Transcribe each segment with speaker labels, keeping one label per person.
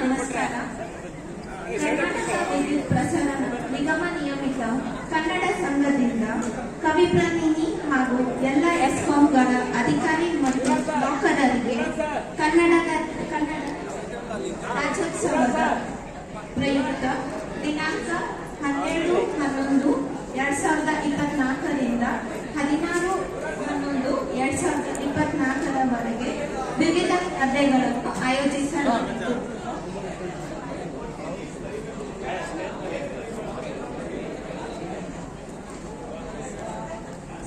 Speaker 1: ನಮಸ್ಕಾರ. ಕರ್ನಾಟಕ ವಿದ್ಯುತ್ ಪ್ರಸರಣ ನಿಗಮ ನಿಯಮಿತ ಕನ್ನಡ ಸಂಘದಿಂದ ಕವಿಪ್ರತಿನಿಧಿ ಹಾಗೂ ಎಲ್ಲ ಎಸ್ಕಾಂಗಳ ಅಧಿಕಾರಿ ಮತ್ತು ನೌಕರರಿಗೆ ಕನ್ನಡ ರಾಜ್ಯೋತ್ಸವದ ಪ್ರಯುಕ್ತ ದಿನಾಂಕ 12/11/2024ರಿಂದ 16/11/2024 ವಿವಿಧ ಸ್ಪರ್ಧೆಗಳನ್ನು ಆಯೋಜಿಸಲಾಗಿತ್ತು.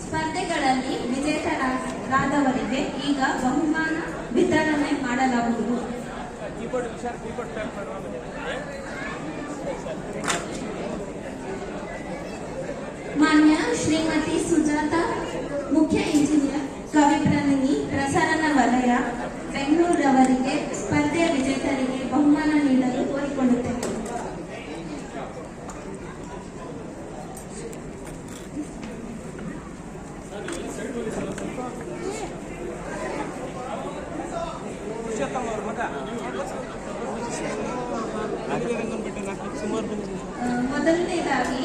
Speaker 1: ಸ್ಪರ್ಧೆಗಳಲ್ಲಿ ವಿಜೇತರಾದವರಿಗೆ ಈಗ ಬಹುಮಾನ ವಿತರಣೆ ಮಾಡಲಾಗುವುದು. ಮಾನ್ಯ ಶ್ರೀಮತಿ ಸುಜಾತಾ, ಮುಖ್ಯ ಇಂಜಿನಿಯರ್, ಕವಿಪ್ರತಿನಿಧಿ, ಪ್ರಸರಣ ವಲಯ, ಬೆಂಗಳೂರವರಿಗೆ ಸ್ಪರ್ಧೆಯ ವಿಜೇತರಿಗೆ ಬಹುಮಾನ ನೀಡಲು ಕೋರಿಕೊಳ್ಳುತ್ತೇವೆ. ಮೊದಲನೇದಾಗಿ